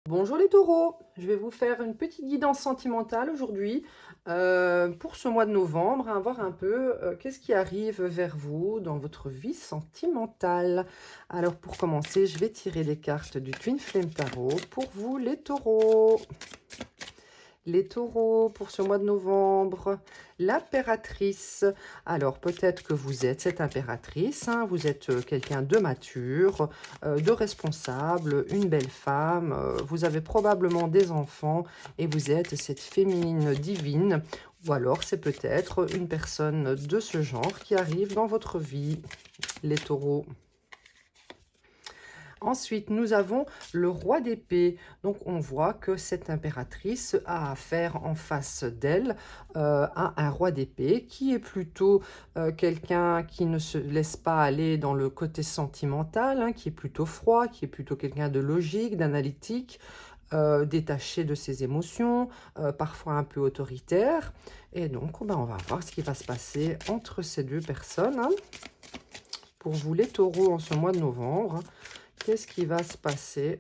Bonjour les taureaux, je vais vous faire une petite guidance sentimentale aujourd'hui pour ce mois de novembre, hein, voir un peu qu'est-ce qui arrive vers vous dans votre vie sentimentale. Alors pour commencer, je vais tirer les cartes du Twin Flame Tarot pour vous les taureaux. Les taureaux pour ce mois de novembre, l'impératrice. Alors peut-être que vous êtes cette impératrice, hein, vous êtes quelqu'un de mature, de responsable, une belle femme, vous avez probablement des enfants et vous êtes cette féminine divine. Ou alors c'est peut-être une personne de ce genre qui arrive dans votre vie, les taureaux. Ensuite, nous avons le roi d'épée. Donc, on voit que cette impératrice a affaire en face d'elle à un roi d'épée qui est plutôt quelqu'un qui ne se laisse pas aller dans le côté sentimental, hein, qui est plutôt froid, qui est plutôt quelqu'un de logique, d'analytique, détaché de ses émotions, parfois un peu autoritaire. Et donc, on va voir ce qui va se passer entre ces deux personnes, hein. Pour vous, les taureaux, en ce mois de novembre, qu'est-ce qui va se passer?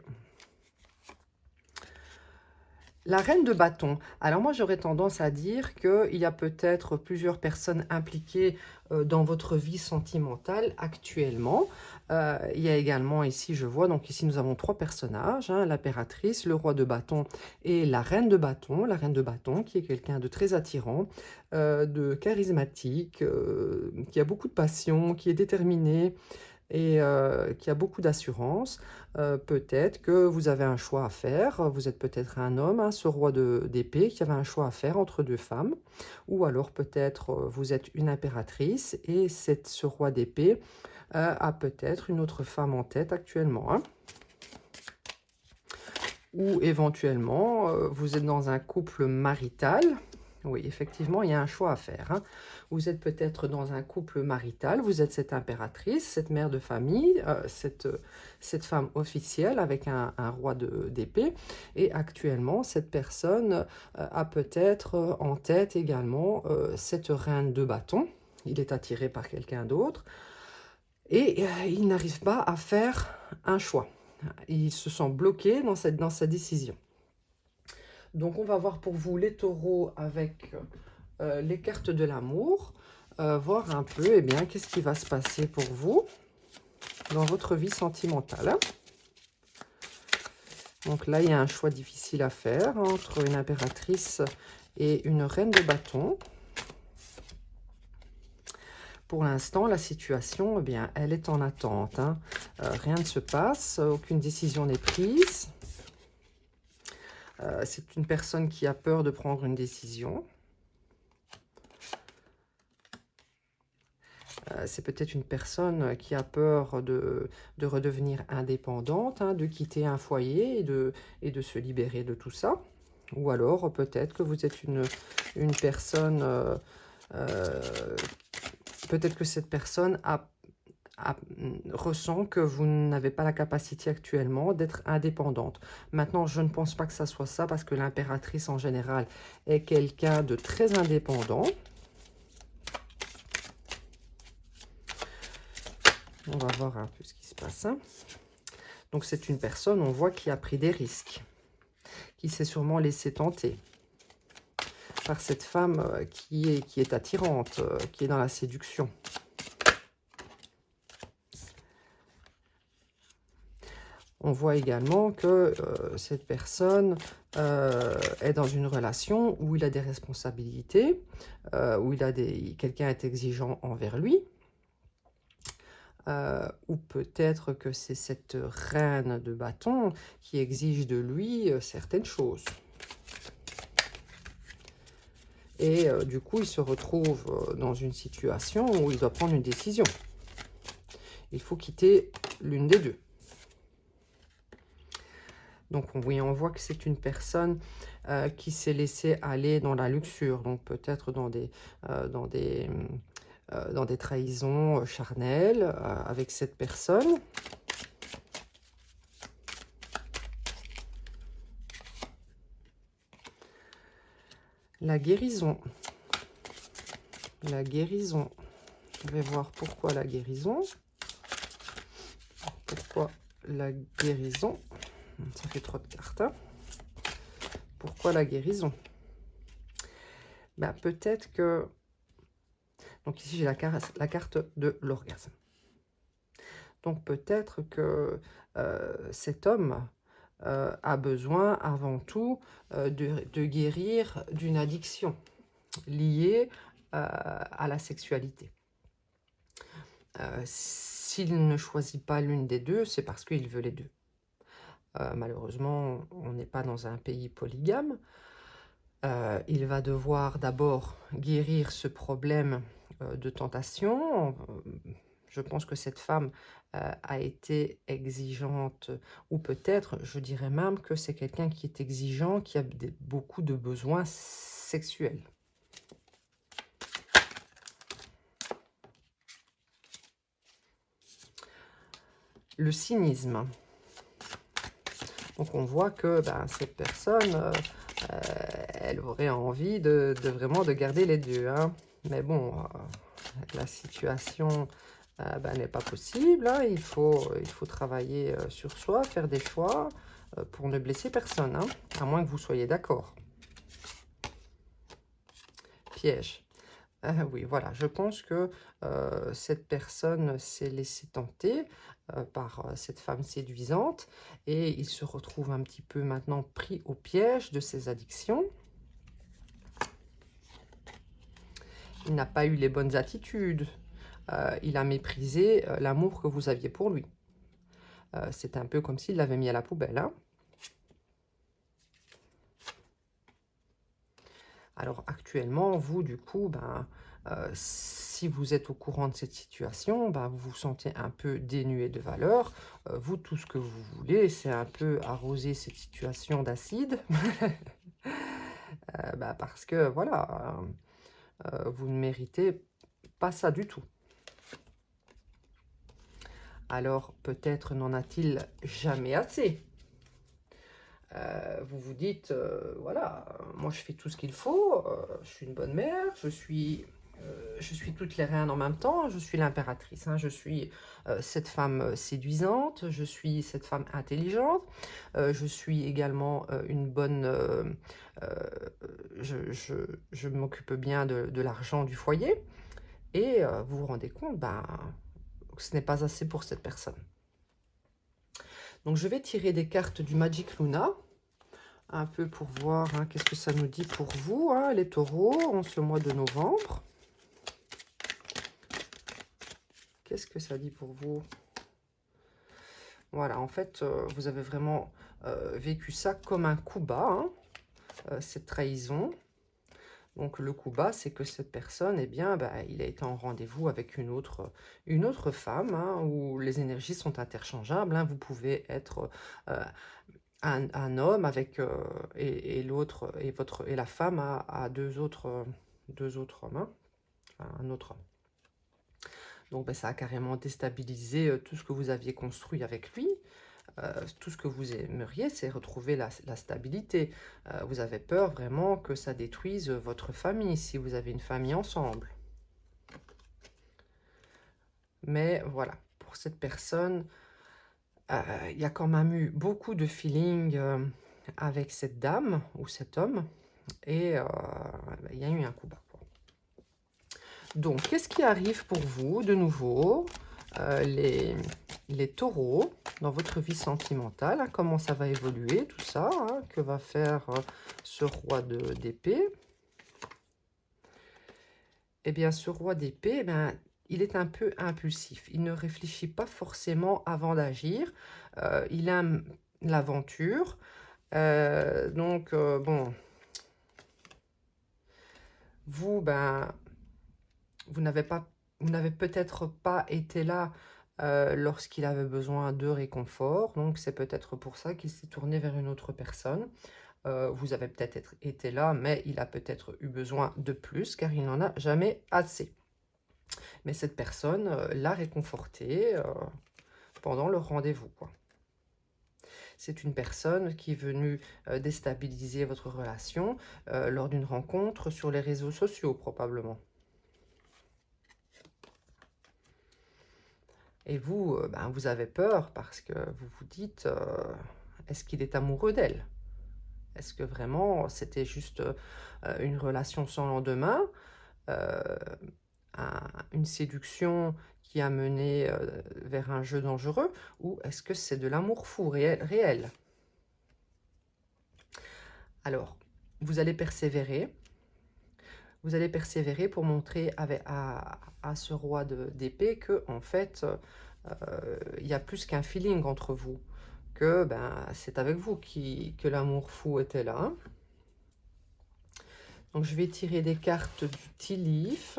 La reine de bâton. Alors moi, j'aurais tendance à dire qu'il y a peut-être plusieurs personnes impliquées dans votre vie sentimentale actuellement. Il y a également ici, je vois, donc ici nous avons trois personnages, hein, l'impératrice, le roi de bâton et la reine de bâton. La reine de bâton qui est quelqu'un de très attirant, de charismatique, qui a beaucoup de passion, qui est déterminé et qui a beaucoup d'assurance. Peut-être que vous avez un choix à faire. Vous êtes peut-être un homme, hein, ce roi d'épée, qui avait un choix à faire entre deux femmes. Ou alors peut-être vous êtes une impératrice et ce roi d'épée a peut-être une autre femme en tête actuellement, hein. Ou éventuellement, vous êtes dans un couple marital. Oui, effectivement, il y a un choix à faire, hein. Vous êtes peut-être dans un couple marital, vous êtes cette impératrice, cette mère de famille, cette femme officielle avec un roi d'épée. Et actuellement, cette personne a peut-être en tête également cette reine de bâton. Il est attiré par quelqu'un d'autre. Et il n'arrive pas à faire un choix. Il se sent bloqué dans sa décision. Donc, on va voir pour vous les taureaux avec les cartes de l'amour. Voir un peu, eh bien, qu'est-ce qui va se passer pour vous dans votre vie sentimentale, hein. Donc là, il y a un choix difficile à faire entre une impératrice et une reine de bâton. Pour l'instant, la situation, eh bien, elle est en attente, hein. Rien ne se passe, aucune décision n'est prise. C'est une personne qui a peur de prendre une décision. C'est peut-être une personne qui a peur de redevenir indépendante, hein, de quitter un foyer et de se libérer de tout ça. Ou alors, peut-être que vous êtes une personne... peut-être que cette personne ressent que vous n'avez pas la capacité actuellement d'être indépendante. Maintenant, je ne pense pas que ça soit ça, parce que l'impératrice, en général, est quelqu'un de très indépendant. On va voir un peu ce qui se passe, hein. Donc, c'est une personne, on voit, qui a pris des risques, qui s'est sûrement laissé tenter par cette femme qui est attirante, qui est dans la séduction. On voit également que cette personne est dans une relation où il a des responsabilités, où quelqu'un est exigeant envers lui. Ou peut-être que c'est cette reine de bâton qui exige de lui certaines choses. Et du coup, il se retrouve dans une situation où il doit prendre une décision. Il faut quitter l'une des deux. Donc, oui, on voit que c'est une personne qui s'est laissée aller dans la luxure. Donc, peut-être dans des trahisons charnelles avec cette personne. La guérison. La guérison. Je vais voir pourquoi la guérison. Pourquoi la guérison. Ça fait trop de cartes. Hein. Pourquoi la guérison? Ben, peut-être que... Donc ici, j'ai la carte de l'orgasme. Donc peut-être que cet homme a besoin avant tout de guérir d'une addiction liée à la sexualité. S'il ne choisit pas l'une des deux, c'est parce qu'il veut les deux. Malheureusement, on n'est pas dans un pays polygame. Il va devoir d'abord guérir ce problème de tentation. Je pense que cette femme a été exigeante, ou peut-être, je dirais même que c'est quelqu'un qui est exigeant, qui a beaucoup de besoins sexuels. Le cynisme. Donc on voit que cette personne, elle aurait envie de vraiment de garder les deux. Hein. Mais bon, la situation n'est pas possible. Hein. Il faut travailler sur soi, faire des choix pour ne blesser personne. Hein, à moins que vous soyez d'accord. Piège. Oui, voilà, je pense que cette personne s'est laissée tenter par cette femme séduisante et il se retrouve un petit peu maintenant pris au piège de ses addictions. Il n'a pas eu les bonnes attitudes, il a méprisé l'amour que vous aviez pour lui. C'est un peu comme s'il l'avait mis à la poubelle. Hein. Alors actuellement, vous, du coup, si vous êtes au courant de cette situation, vous vous sentez un peu dénué de valeur. Vous, tout ce que vous voulez, c'est un peu arroser cette situation d'acide. Parce que, voilà, vous ne méritez pas ça du tout. Alors, peut-être n'en a-t-il jamais assez. Vous vous dites, voilà, moi je fais tout ce qu'il faut, je suis une bonne mère, je suis toutes les reines en même temps, je suis l'impératrice, hein, je suis cette femme séduisante, je suis cette femme intelligente, je suis également une bonne... je m'occupe bien de l'argent du foyer, et vous vous rendez compte que ce n'est pas assez pour cette personne. Donc je vais tirer des cartes du Magic Luna, un peu pour voir qu'est-ce que ça nous dit pour vous, les taureaux, en ce mois de novembre. Qu'est-ce que ça dit pour vous? Voilà, en fait, vous avez vraiment vécu ça comme un coup bas, cette trahison. Donc le coup bas, c'est que cette personne, eh bien, il a été en rendez-vous avec une autre femme, où les énergies sont interchangeables. Vous pouvez être un homme avec et l'autre et la femme a deux autres hommes, enfin, un autre homme. Donc ça a carrément déstabilisé tout ce que vous aviez construit avec lui. Tout ce que vous aimeriez, c'est retrouver la stabilité. Vous avez peur vraiment que ça détruise votre famille, si vous avez une famille ensemble. Mais voilà, pour cette personne, il y a quand même eu beaucoup de feeling avec cette dame ou cet homme. Et il y a eu un coup bas. Donc, qu'est-ce qui arrive pour vous de nouveau, les taureaux, dans votre vie sentimentale? Comment ça va évoluer, tout ça? Que va faire ce roi d'épée? Eh bien, ce roi d'épée, il est un peu impulsif. Il ne réfléchit pas forcément avant d'agir. Il aime l'aventure. Bon, vous, vous n'avez peut-être pas été là lorsqu'il avait besoin de réconfort. Donc, c'est peut-être pour ça qu'il s'est tourné vers une autre personne. Vous avez peut-être été là, mais il a peut-être eu besoin de plus, car il n'en a jamais assez. Mais cette personne l'a réconforté pendant le rendez-vous, quoi. C'est une personne qui est venue déstabiliser votre relation lors d'une rencontre sur les réseaux sociaux, probablement. Et vous, vous avez peur parce que vous vous dites, Est-ce qu'il est amoureux d'elle? Est-ce que vraiment c'était juste une relation sans lendemain, euh, une séduction qui a mené vers un jeu dangereux, ou est-ce que c'est de l'amour fou réel? Alors, vous allez persévérer. Vous allez persévérer pour montrer à ce roi d'épée que, en fait, il y a plus qu'un feeling entre vous. Que ben, c'est avec vous que l'amour fou était là. Hein. Donc, je vais tirer des cartes du Tea Leaf.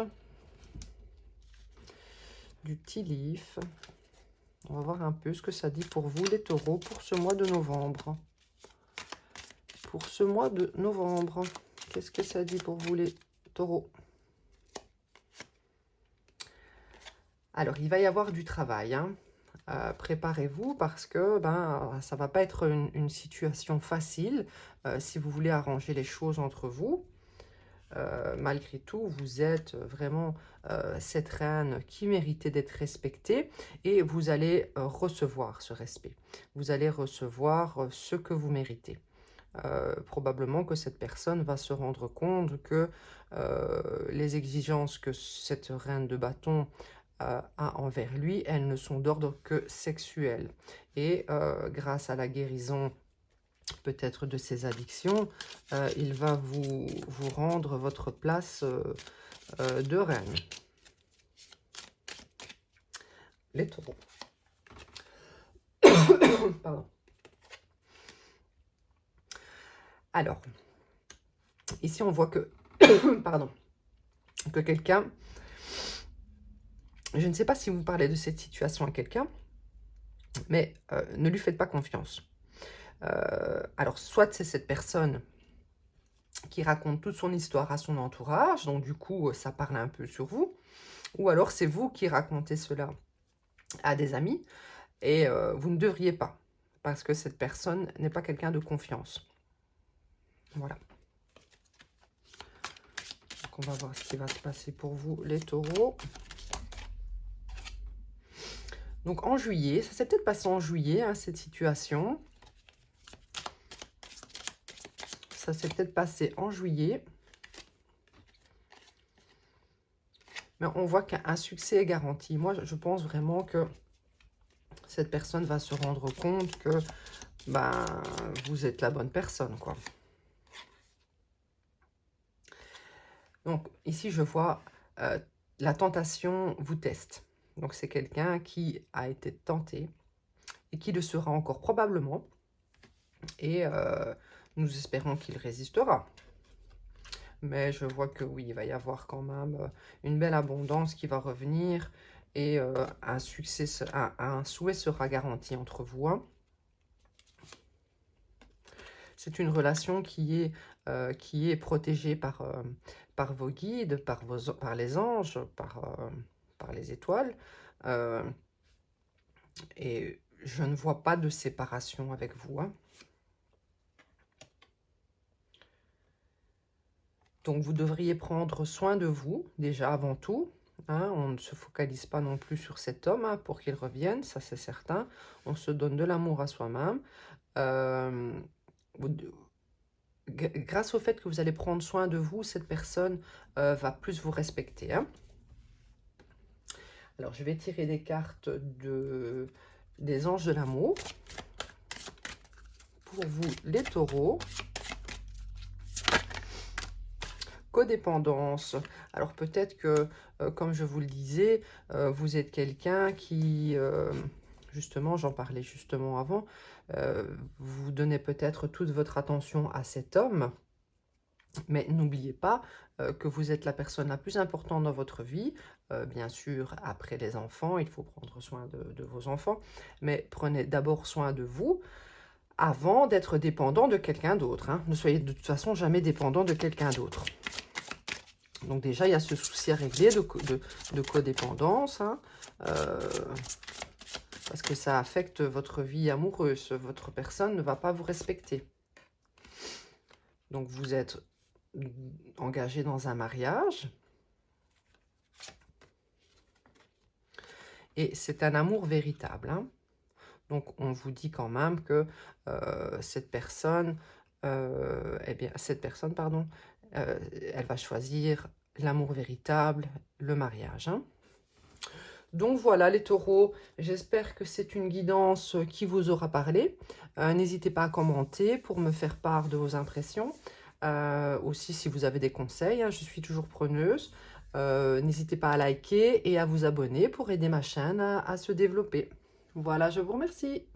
Du Tea Leaf. On va voir un peu ce que ça dit pour vous, les taureaux, pour ce mois de novembre. Pour ce mois de novembre, qu'est-ce que ça dit pour vous, les taureaux? Alors, il va y avoir du travail. Hein. Préparez-vous parce que ça ne va pas être une situation facile si vous voulez arranger les choses entre vous. Malgré tout, vous êtes vraiment cette reine qui méritait d'être respectée et vous allez recevoir ce respect. Vous allez recevoir ce que vous méritez. Probablement que cette personne va se rendre compte que les exigences que cette reine de bâton a envers lui, elles ne sont d'ordre que sexuel. Et grâce à la guérison peut-être de ses addictions, il va vous rendre votre place de reine. Les taureaux. Pardon. Alors, ici on voit que, pardon, que quelqu'un, je ne sais pas si vous parlez de cette situation à quelqu'un, mais ne lui faites pas confiance. Alors, soit c'est cette personne qui raconte toute son histoire à son entourage, donc du coup, ça parle un peu sur vous, ou alors c'est vous qui racontez cela à des amis, et vous ne devriez pas, parce que cette personne n'est pas quelqu'un de confiance. Voilà. Donc, on va voir ce qui va se passer pour vous, les taureaux. Donc, en juillet, ça s'est peut-être passé en juillet, hein, cette situation. Ça s'est peut-être passé en juillet. Mais on voit qu'un succès est garanti. Moi, je pense vraiment que cette personne va se rendre compte que vous êtes la bonne personne, quoi. Donc, ici, je vois la tentation vous teste. Donc, c'est quelqu'un qui a été tenté et qui le sera encore probablement. Et nous espérons qu'il résistera. Mais je vois que oui, il va y avoir quand même une belle abondance qui va revenir et un succès, un souhait sera garanti entre vous. Hein. C'est une relation qui est protégée par vos guides, par les anges, par les étoiles. Et je ne vois pas de séparation avec vous. Hein. Donc, vous devriez prendre soin de vous, déjà avant tout. Hein, on ne se focalise pas non plus sur cet homme hein, pour qu'il revienne, ça c'est certain. On se donne de l'amour à soi-même. Grâce au fait que vous allez prendre soin de vous, cette personne va plus vous respecter. Hein. Alors, je vais tirer des cartes des anges de l'amour. Pour vous, les taureaux. Codépendance. Alors peut-être que, comme je vous le disais, vous êtes quelqu'un qui, justement, j'en parlais justement avant, vous donnez peut-être toute votre attention à cet homme, mais n'oubliez pas que vous êtes la personne la plus importante dans votre vie. Bien sûr, après les enfants, il faut prendre soin de vos enfants, mais prenez d'abord soin de vous, avant d'être dépendant de quelqu'un d'autre. Hein. Ne soyez de toute façon jamais dépendant de quelqu'un d'autre. Donc déjà, il y a ce souci à régler de codépendance, hein, parce que ça affecte votre vie amoureuse. Votre personne ne va pas vous respecter. Donc vous êtes engagé dans un mariage. Et c'est un amour véritable. Hein. Donc, on vous dit quand même que cette personne, eh bien, cette personne, pardon, elle va choisir l'amour véritable, le mariage, hein. Donc voilà les taureaux, j'espère que c'est une guidance qui vous aura parlé. N'hésitez pas à commenter pour me faire part de vos impressions. Aussi si vous avez des conseils, hein, je suis toujours preneuse. N'hésitez pas à liker et à vous abonner pour aider ma chaîne à se développer. Voilà, je vous remercie.